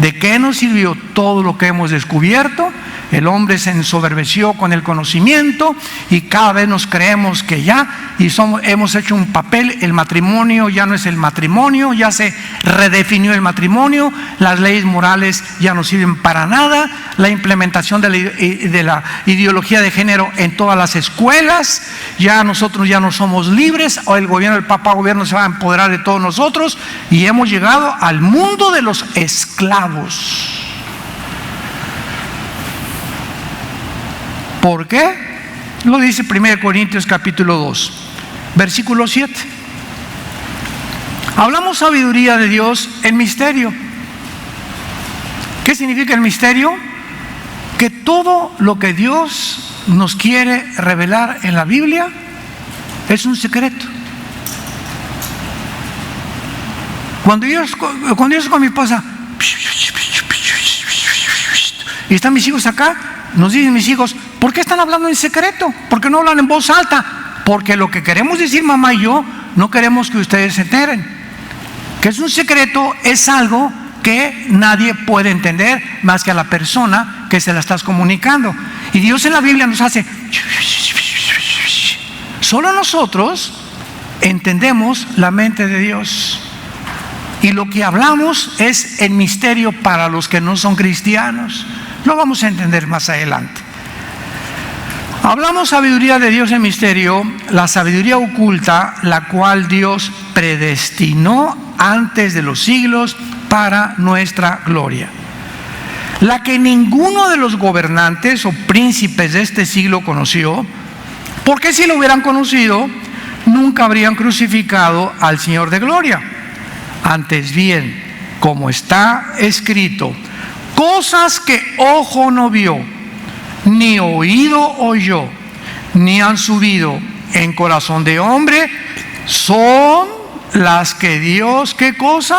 ¿De qué nos sirvió todo lo que hemos descubierto? El hombre se ensoberbeció con el conocimiento y cada vez nos creemos que ya, y hemos hecho un papel. El matrimonio ya no es el matrimonio, ya se redefinió el matrimonio, las leyes morales ya no sirven para nada, la implementación de la ideología de género en todas las escuelas, ya nosotros ya no somos libres, o el gobierno, el papá gobierno se va a empoderar de todos nosotros, y hemos llegado al mundo de los esclavos. ¿Por qué? Lo dice 1 Corintios capítulo 2, versículo 7. Hablamos sabiduría de Dios en misterio. ¿Qué significa el misterio? Que todo lo que Dios nos quiere revelar en la Biblia es un secreto. Cuando yo con mi esposa y están mis hijos acá, nos dicen mis hijos: ¿por qué están hablando en secreto? ¿Por qué no hablan en voz alta? Porque lo que queremos decir mamá y yo, no queremos que ustedes se enteren. Que es un secreto, es algo que nadie puede entender más que a la persona que se la estás comunicando. Y Dios en la Biblia nos hace, solo nosotros entendemos la mente de Dios. Y lo que hablamos es el misterio para los que no son cristianos. Lo vamos a entender más adelante. Hablamos sabiduría de Dios en misterio, la sabiduría oculta, la cual Dios predestinó antes de los siglos para nuestra gloria. La que ninguno de los gobernantes o príncipes de este siglo conoció, porque si lo hubieran conocido, nunca habrían crucificado al Señor de gloria. Antes bien, como está escrito, cosas que ojo no vio, ni oído oyó, ni han subido en corazón de hombre, son las que Dios, ¿qué cosa?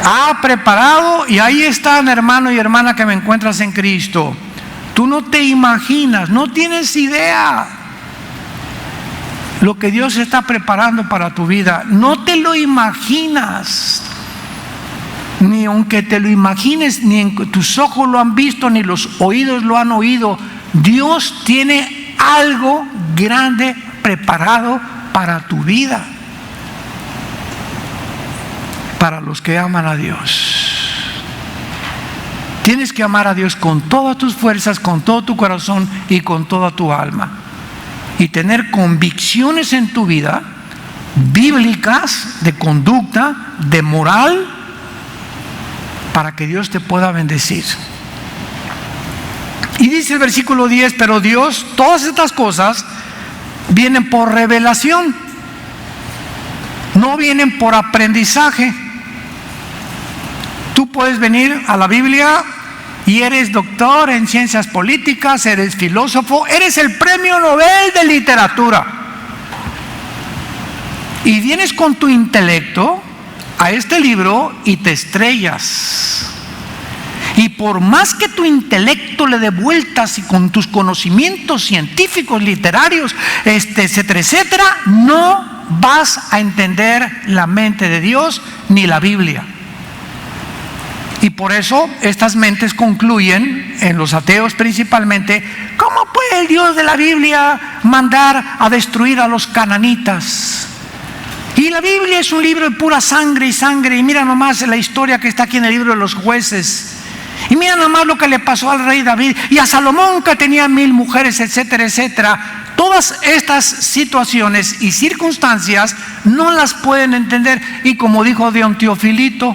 Ha preparado. Y ahí están, hermano y hermana que me encuentras en Cristo. Tú no te imaginas, no tienes idea lo que Dios está preparando para tu vida. No te lo imaginas. Ni aunque te lo imagines, ni en tus ojos lo han visto, ni los oídos lo han oído. Dios tiene algo grande preparado para tu vida, para los que aman a Dios. Tienes que amar a Dios con todas tus fuerzas, con todo tu corazón y con toda tu alma, y tener convicciones en tu vida bíblicas, de conducta, de moral, para que Dios te pueda bendecir. Y dice el versículo 10, pero Dios, todas estas cosas vienen por revelación, no vienen por aprendizaje. Tú puedes venir a la Biblia y eres doctor en ciencias políticas, eres filósofo, eres el premio Nobel de literatura, y vienes con tu intelecto a este libro y te estrellas. Y por más que tu intelecto le dé vueltas y con tus conocimientos científicos, literarios, etcétera, etcétera, no vas a entender la mente de Dios ni la Biblia. Y por eso estas mentes concluyen, en los ateos principalmente, ¿cómo puede el Dios de la Biblia mandar a destruir a los cananitas? Y la Biblia es un libro de pura sangre y sangre. Y mira nomás la historia que está aquí en el libro de los Jueces. Y mira nomás lo que le pasó al rey David y a Salomón, que tenía 1000 mujeres, etcétera, etcétera. Todas estas situaciones y circunstancias no las pueden entender. Y como dijo Don Teofilito,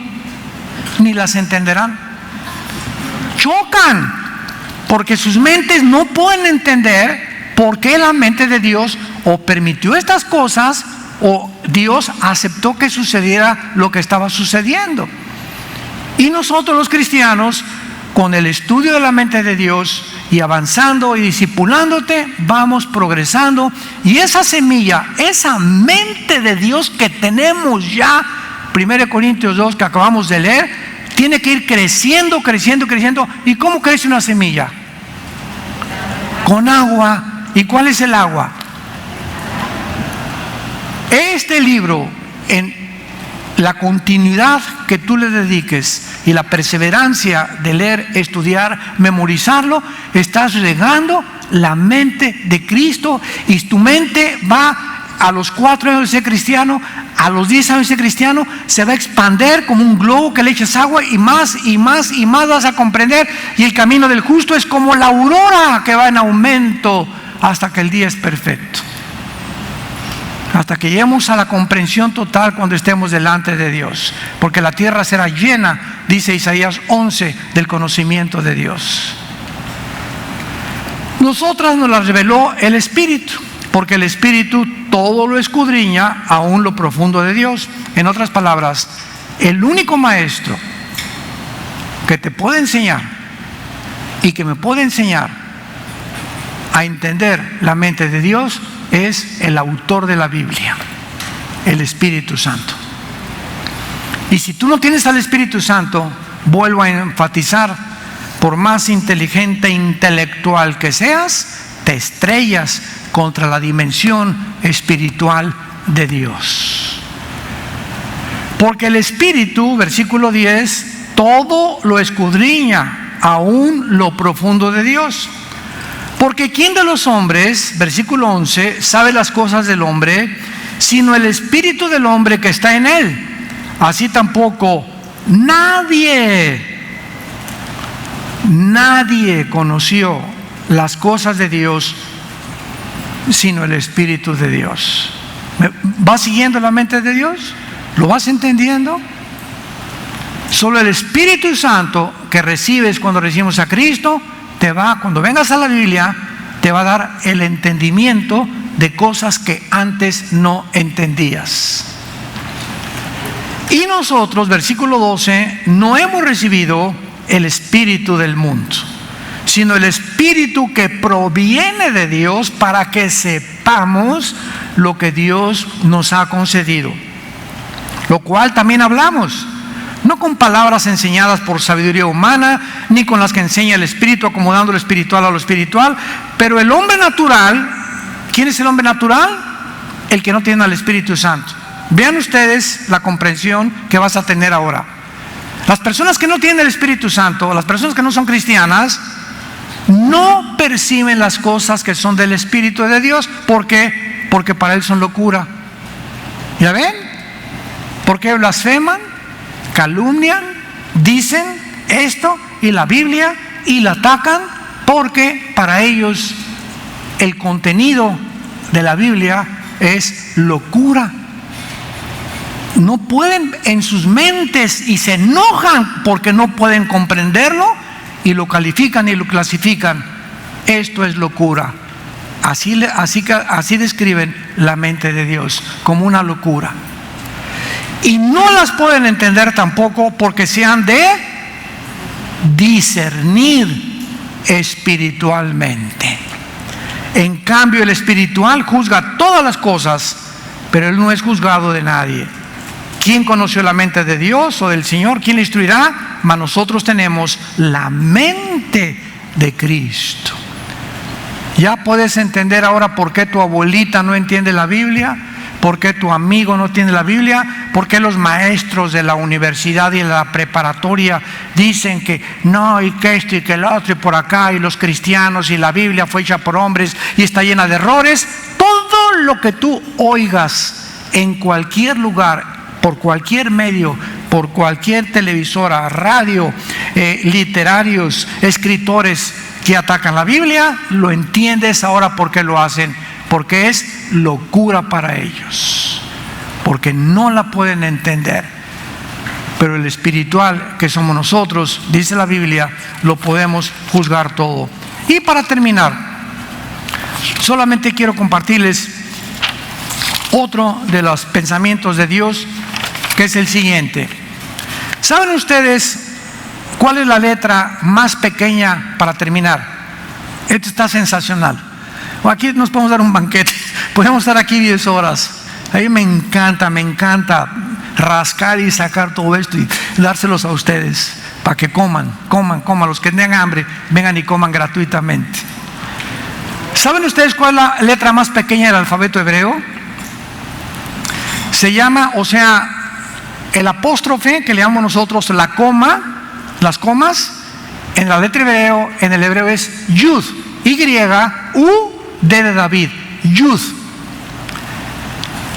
ni las entenderán. Chocan, porque sus mentes no pueden entender por qué la mente de Dios o permitió estas cosas, o Dios aceptó que sucediera lo que estaba sucediendo. Y nosotros los cristianos, con el estudio de la mente de Dios y avanzando y discipulándote, vamos progresando. Y esa semilla, esa mente de Dios que tenemos ya, 1 Corintios 2 que acabamos de leer, tiene que ir creciendo, creciendo, creciendo. ¿Y cómo crece una semilla? Con agua. ¿Y cuál es el agua? Este libro, en la continuidad que tú le dediques y la perseverancia de leer, estudiar, memorizarlo, estás regando la mente de Cristo, y tu mente va a los 4 años de ser cristiano, a los 10 años de ser cristiano, se va a expandir como un globo que le echas agua, y más y más y más vas a comprender. Y el camino del justo es como la aurora que va en aumento hasta que el día es perfecto, hasta que lleguemos a la comprensión total cuando estemos delante de Dios, porque la tierra será llena, dice Isaías 11, del conocimiento de Dios. Nosotras nos la reveló el Espíritu, porque el Espíritu todo lo escudriña, aún lo profundo de Dios. En otras palabras, el único maestro que te puede enseñar y que me puede enseñar a entender la mente de Dios es el autor de la Biblia, el Espíritu Santo. Y si tú no tienes al Espíritu Santo, vuelvo a enfatizar, por más inteligente e intelectual que seas, te estrellas contra la dimensión espiritual de Dios. Porque el Espíritu, versículo 10, todo lo escudriña, aún lo profundo de Dios. Porque ¿quién de los hombres, versículo 11, sabe las cosas del hombre, sino el espíritu del hombre que está en él? Así tampoco nadie conoció las cosas de Dios, sino el Espíritu de Dios. ¿Vas siguiendo la mente de Dios? ¿Lo vas entendiendo? Solo el Espíritu Santo que recibes cuando recibimos a Cristo, cuando vengas a la Biblia, te va a dar el entendimiento de cosas que antes no entendías. Y nosotros, versículo 12, no hemos recibido el espíritu del mundo, sino el Espíritu que proviene de Dios, para que sepamos lo que Dios nos ha concedido. Lo cual también hablamos, no con palabras enseñadas por sabiduría humana, ni con las que enseña el Espíritu, acomodando lo espiritual a lo espiritual. Pero el hombre natural, ¿quién es el hombre natural? El que no tiene al Espíritu Santo. Vean ustedes la comprensión que vas a tener ahora. Las personas que no tienen el Espíritu Santo, las personas que no son cristianas, no perciben las cosas que son del Espíritu de Dios. ¿Por qué? Porque para él son locura. ¿Ya ven? Porque blasfeman, calumnian, dicen esto y la Biblia y la atacan, porque para ellos el contenido de la Biblia es locura. No pueden en sus mentes, y se enojan porque no pueden comprenderlo, y lo califican y lo clasifican. Esto es locura. Así describen la mente de Dios, como una locura. Y no las pueden entender tampoco, porque se han de discernir espiritualmente. En cambio, el espiritual juzga todas las cosas, pero él no es juzgado de nadie. ¿Quién conoció la mente de Dios o del Señor? ¿Quién le instruirá? Mas nosotros tenemos la mente de Cristo. ¿Ya puedes entender ahora por qué tu abuelita no entiende la Biblia? ¿Por qué tu amigo no tiene la Biblia? ¿Por qué los maestros de la universidad y de la preparatoria dicen que no, y que esto y que el otro y por acá, y los cristianos y la Biblia fue hecha por hombres y está llena de errores? Todo lo que tú oigas en cualquier lugar, por cualquier medio, por cualquier televisora, radio, literarios, escritores que atacan la Biblia, lo entiendes ahora por qué lo hacen. Porque es locura para ellos, porque no la pueden entender. Pero el espiritual, que somos nosotros, dice la Biblia, lo podemos juzgar todo. Y para terminar, solamente quiero compartirles otro de los pensamientos de Dios, que es el siguiente. ¿Saben ustedes cuál es la letra más pequeña, para terminar? Esto está sensacional. Aquí nos podemos dar un banquete, podemos estar aquí 10 horas. A mí me encanta rascar y sacar todo esto y dárselos a ustedes para que coman. Los que tengan hambre, vengan y coman gratuitamente. ¿Saben ustedes cuál es la letra más pequeña del alfabeto hebreo? Se llama, el apóstrofe, que le llamamos nosotros la coma, las comas, en la letra hebreo, en el hebreo es Yud, Y-U, D de David, Yud.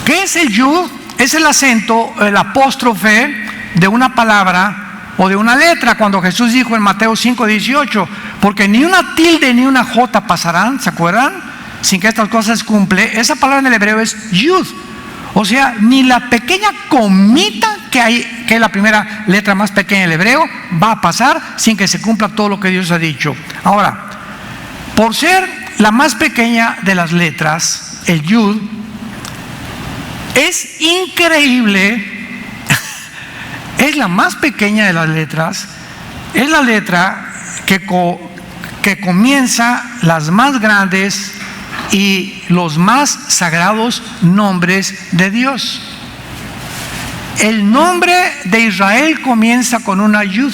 ¿Qué es el Yud? Es el acento, el apóstrofe de una palabra o de una letra, cuando Jesús dijo en Mateo 5:18, porque ni una tilde ni una jota pasarán, ¿se acuerdan? Sin que estas cosas cumplen. Esa palabra en el hebreo es Yud. O sea, ni la pequeña comita que hay, que es la primera letra más pequeña del hebreo, va a pasar sin que se cumpla todo lo que Dios ha dicho. Ahora, por ser la más pequeña de las letras, el Yud, es increíble, es la más pequeña de las letras, es la letra que comienza las más grandes y los más sagrados nombres de Dios. El nombre de Israel comienza con una Yud,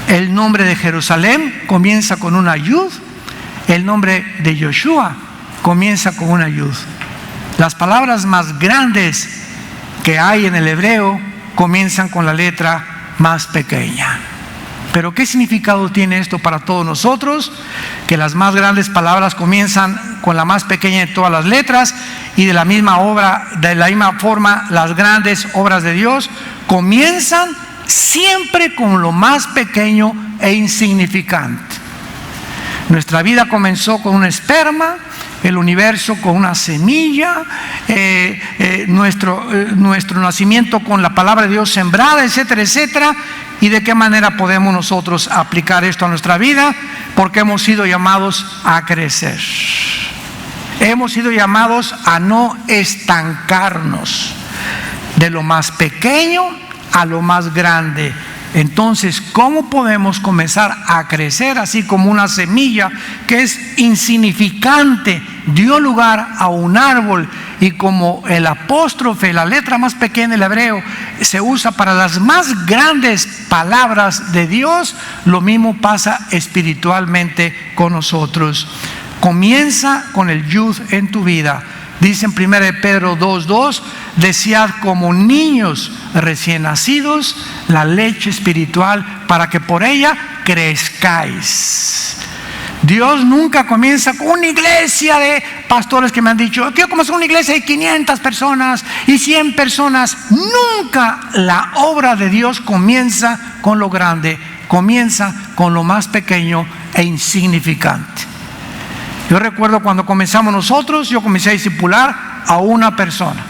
el nombre de Jerusalén comienza con una Yud, el nombre de Yoshua comienza con una Yud. Las palabras más grandes que hay en el hebreo comienzan con la letra más pequeña. Pero ¿qué significado tiene esto para todos nosotros? Que las más grandes palabras comienzan con la más pequeña de todas las letras, y de la misma forma las grandes obras de Dios comienzan siempre con lo más pequeño e insignificante. Nuestra vida comenzó con un esperma, el universo con una semilla, nuestro nacimiento con la palabra de Dios sembrada, etcétera, etcétera. ¿Y de qué manera podemos nosotros aplicar esto a nuestra vida? Porque hemos sido llamados a crecer. Hemos sido llamados a no estancarnos de lo más pequeño a lo más grande. Entonces, ¿cómo podemos comenzar a crecer así como una semilla que es insignificante dio lugar a un árbol? Y como el apóstrofe, la letra más pequeña del hebreo, se usa para las más grandes palabras de Dios, lo mismo pasa espiritualmente con nosotros. Comienza con el yud en tu vida. Dice en 1 Pedro 2:2, desead como niños recién nacidos la leche espiritual para que por ella crezcáis. Dios nunca comienza con una iglesia de pastores que me han dicho, quiero comenzar una iglesia de 500 personas y 100 personas. Nunca la obra de Dios comienza con lo grande, comienza con lo más pequeño e insignificante. Yo recuerdo cuando comenzamos nosotros, yo comencé a discipular a una persona.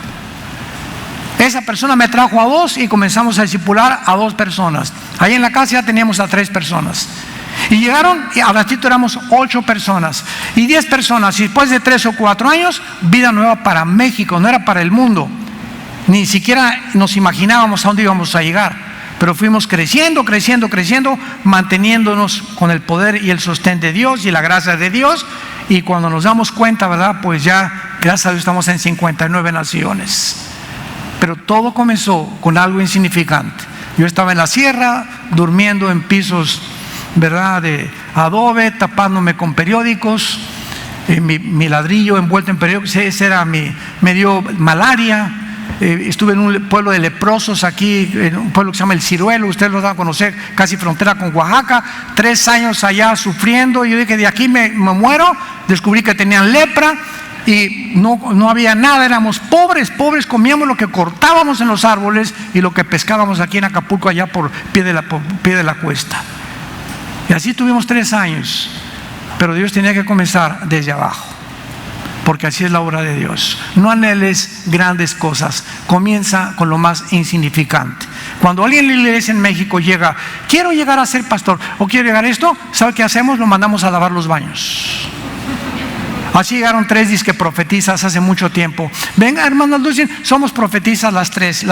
Esa persona me trajo a dos y comenzamos a discipular a 2 personas. Ahí en la casa ya teníamos a 3 personas. Y llegaron, y al ratito éramos 8 personas y 10 personas. Y después de 3 o 4 años, vida nueva para México, no era para el mundo. Ni siquiera nos imaginábamos a dónde íbamos a llegar. Pero fuimos creciendo, manteniéndonos con el poder y el sostén de Dios y la gracia de Dios. Y cuando nos damos cuenta, ¿verdad? Pues ya, gracias a Dios, estamos en 59 naciones. Pero todo comenzó con algo insignificante. Yo estaba en la sierra, durmiendo en pisos, ¿verdad?, de adobe, tapándome con periódicos, mi ladrillo envuelto en periódicos. Me dio malaria. Estuve en un pueblo de leprosos aquí, en un pueblo que se llama El Ciruelo, ustedes lo van a conocer, casi frontera con Oaxaca. 3 años allá sufriendo. Yo dije, de aquí me muero. Descubrí que tenían lepra y no había nada, éramos pobres, comíamos lo que cortábamos en los árboles y lo que pescábamos aquí en Acapulco, allá por pie de la cuesta. Y así tuvimos 3 años, pero Dios tenía que comenzar desde abajo, porque así es la obra de Dios. No anheles grandes cosas, comienza con lo más insignificante. Cuando alguien en la iglesia en México llega, quiero llegar a ser pastor o quiero llegar a esto, ¿sabe qué hacemos? Lo mandamos a lavar los baños. Así llegaron 3 disque profetizas hace mucho tiempo. Venga, hermanos, dicen, somos profetizas las 3.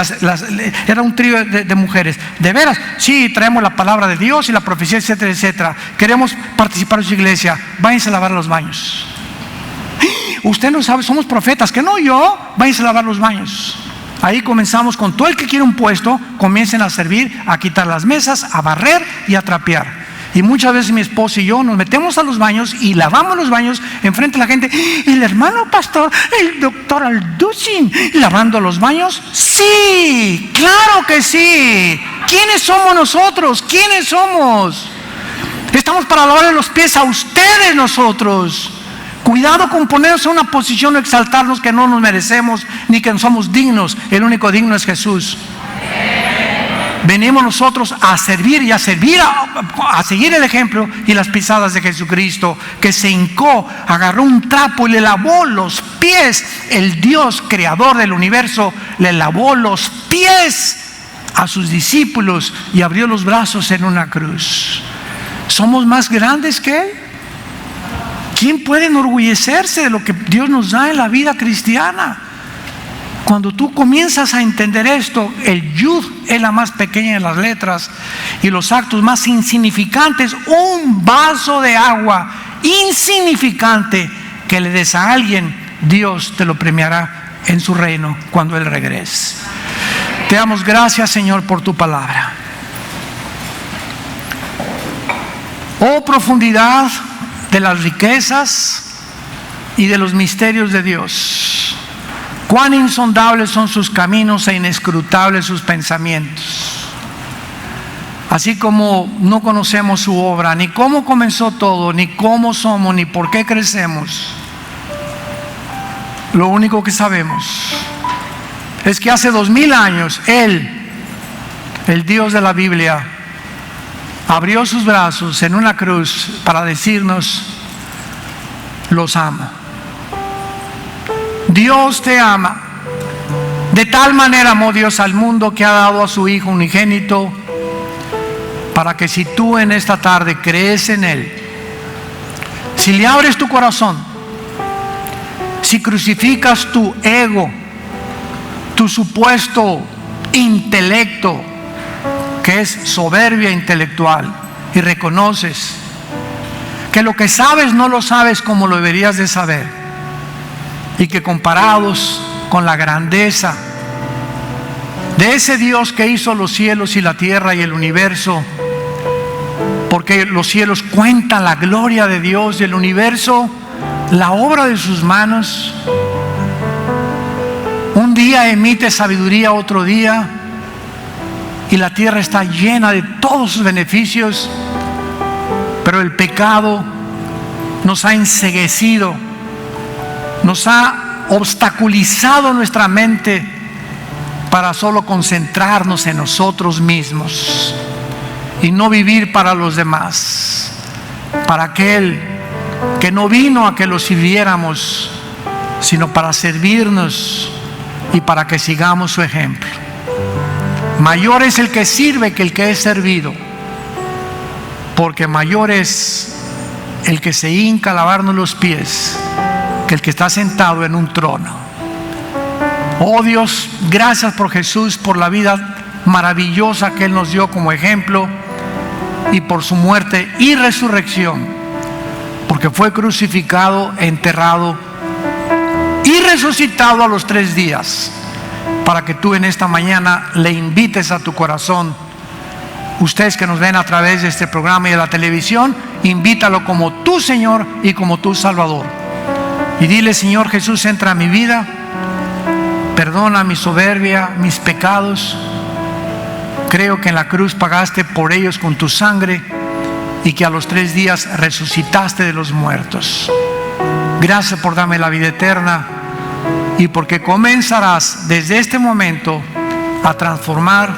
Era un trío de mujeres. ¿De veras? Sí, traemos la palabra de Dios y la profecía, etcétera, etcétera. Queremos participar en su iglesia. Váyanse a lavar los baños. Usted no sabe, somos profetas. Que no, yo, váyanse a lavar los baños. Ahí comenzamos con todo el que quiere un puesto, comiencen a servir, a quitar las mesas, a barrer y a trapear. Y muchas veces mi esposo y yo nos metemos a los baños y lavamos los baños enfrente de la gente. ¿El hermano pastor, el doctor Alducin, lavando los baños? Sí, claro que sí. ¿Quiénes somos nosotros? ¿Quiénes somos? Estamos para lavarle los pies a ustedes nosotros. Cuidado con ponernos en una posición o exaltarnos que no nos merecemos ni que no somos dignos. El único digno es Jesús. Venimos nosotros a servir y a seguir el ejemplo y las pisadas de Jesucristo, que se hincó, agarró un trapo y le lavó los pies. El Dios creador del universo le lavó los pies a sus discípulos y abrió los brazos en una cruz. ¿Somos más grandes que Él? ¿Quién puede enorgullecerse de lo que Dios nos da en la vida cristiana? Cuando tú comienzas a entender esto, el yud es la más pequeña de las letras y los actos más insignificantes. Un vaso de agua insignificante que le des a alguien, Dios te lo premiará en su reino cuando Él regrese. Te damos gracias, Señor, por tu palabra. Oh, profundidad de las riquezas y de los misterios de Dios. Cuán insondables son sus caminos e inescrutables sus pensamientos. Así como no conocemos su obra, ni cómo comenzó todo, ni cómo somos, ni por qué crecemos, lo único que sabemos es que hace 2000 años Él, el Dios de la Biblia, abrió sus brazos en una cruz para decirnos: los amo. Dios te ama. De tal manera amó Dios al mundo que ha dado a su Hijo unigénito, para que si tú en esta tarde crees en Él, si le abres tu corazón, si crucificas tu ego, tu supuesto intelecto, que es soberbia intelectual, y reconoces que lo que sabes no lo sabes como lo deberías de saber, y que comparados con la grandeza de ese Dios que hizo los cielos y la tierra y el universo, porque los cielos cuentan la gloria de Dios y el universo la obra de sus manos, un día emite sabiduría, otro día, y la tierra está llena de todos sus beneficios, pero el pecado nos ha enceguecido, nos ha obstaculizado nuestra mente para solo concentrarnos en nosotros mismos y no vivir para los demás, para aquel que no vino a que lo sirviéramos, sino para servirnos y para que sigamos su ejemplo. Mayor es el que sirve que el que es servido, porque mayor es el que se hinca a lavarnos los pies que el que está sentado en un trono. Oh Dios, gracias por Jesús, por la vida maravillosa que Él nos dio como ejemplo, y por su muerte y resurrección, porque fue crucificado, enterrado y resucitado a los 3 días, para que tú en esta mañana le invites a tu corazón. Ustedes que nos ven a través de este programa y de la televisión, invítalo como tu Señor y como tu Salvador, y dile: Señor Jesús, entra a mi vida, perdona mi soberbia, mis pecados. Creo que en la cruz pagaste por ellos con tu sangre y que a los 3 días resucitaste de los muertos. Gracias por darme la vida eterna, y porque comenzarás desde este momento a transformar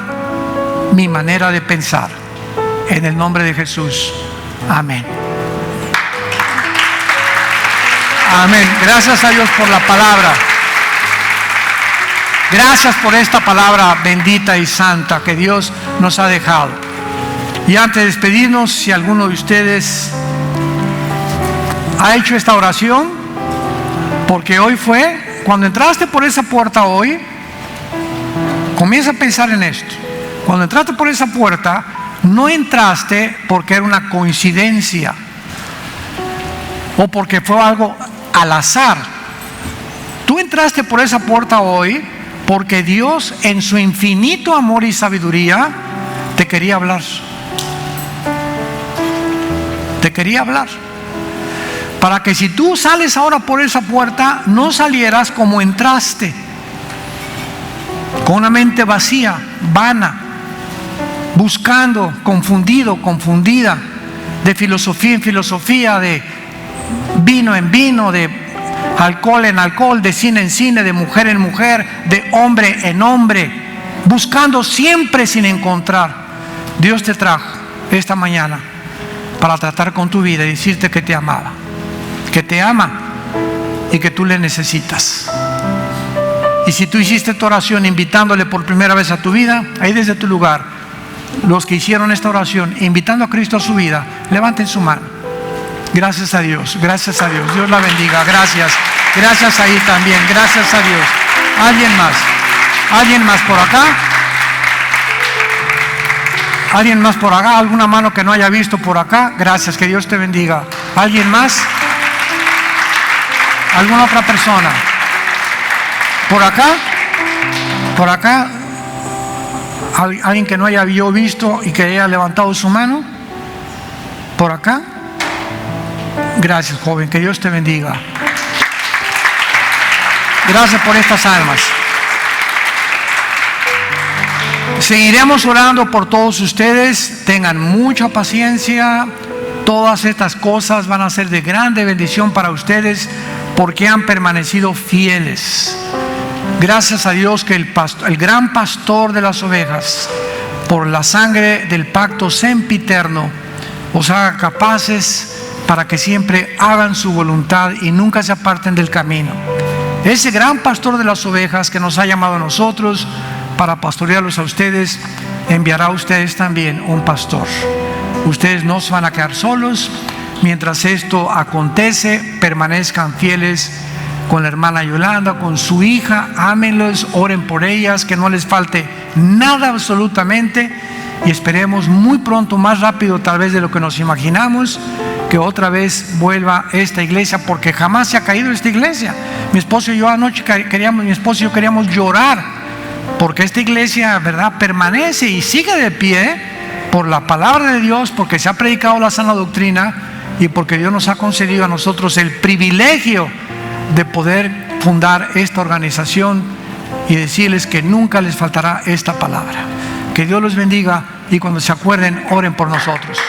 mi manera de pensar. En el nombre de Jesús. Amén. Amén. Gracias a Dios por la palabra. Gracias por esta palabra bendita y santa que Dios nos ha dejado. Y antes de despedirnos, si alguno de ustedes ha hecho esta oración, porque hoy fue, cuando entraste por esa puerta hoy, comienza a pensar en esto. Cuando entraste por esa puerta, no entraste porque era una coincidencia o porque fue algo al azar. Tú entraste por esa puerta hoy porque Dios, en su infinito amor y sabiduría, te quería hablar. Te quería hablar. Para que si tú sales ahora por esa puerta, no salieras como entraste, con una mente vacía, vana, buscando, confundido, confundida, de filosofía en filosofía, de vino en vino, de alcohol en alcohol, de cine en cine, de mujer en mujer, de hombre en hombre, buscando siempre sin encontrar. Dios te trajo esta mañana para tratar con tu vida y decirte que te amaba, que te ama y que tú le necesitas. Y si tú hiciste tu oración invitándole por primera vez a tu vida, ahí desde tu lugar, los que hicieron esta oración invitando a Cristo a su vida, levanten su mano. Gracias a Dios, gracias a Dios. Dios la bendiga, gracias. Gracias ahí también, gracias a Dios. ¿Alguien más? ¿Alguien más por acá? ¿Alguien más por acá? ¿Alguna mano que no haya visto por acá? Gracias, que Dios te bendiga. ¿Alguien más? ¿Alguna otra persona? ¿Por acá? ¿Por acá? ¿Alguien que no haya yo visto y que haya levantado su mano? ¿Por acá? Gracias, joven, que Dios te bendiga. Gracias por estas almas. Seguiremos orando por todos ustedes. Tengan mucha paciencia. Todas estas cosas van a ser de grande bendición para ustedes porque han permanecido fieles. Gracias a Dios que el gran pastor de las ovejas, por la sangre del pacto sempiterno, os haga capaces para que siempre hagan su voluntad y nunca se aparten del camino. Ese gran pastor de las ovejas que nos ha llamado a nosotros para pastorearlos a ustedes, enviará a ustedes también un pastor. Ustedes no se van a quedar solos. Mientras esto acontece, permanezcan fieles con la hermana Yolanda, con su hija, ámenlos, oren por ellas, que no les falte nada absolutamente, y esperemos muy pronto, más rápido tal vez de lo que nos imaginamos, que otra vez vuelva esta iglesia, porque jamás se ha caído esta iglesia. Mi esposo y yo anoche queríamos llorar, porque esta iglesia, ¿verdad?, permanece y sigue de pie por la palabra de Dios, porque se ha predicado la sana doctrina y porque Dios nos ha concedido a nosotros el privilegio de poder fundar esta organización y decirles que nunca les faltará esta palabra. Que Dios los bendiga y cuando se acuerden, oren por nosotros.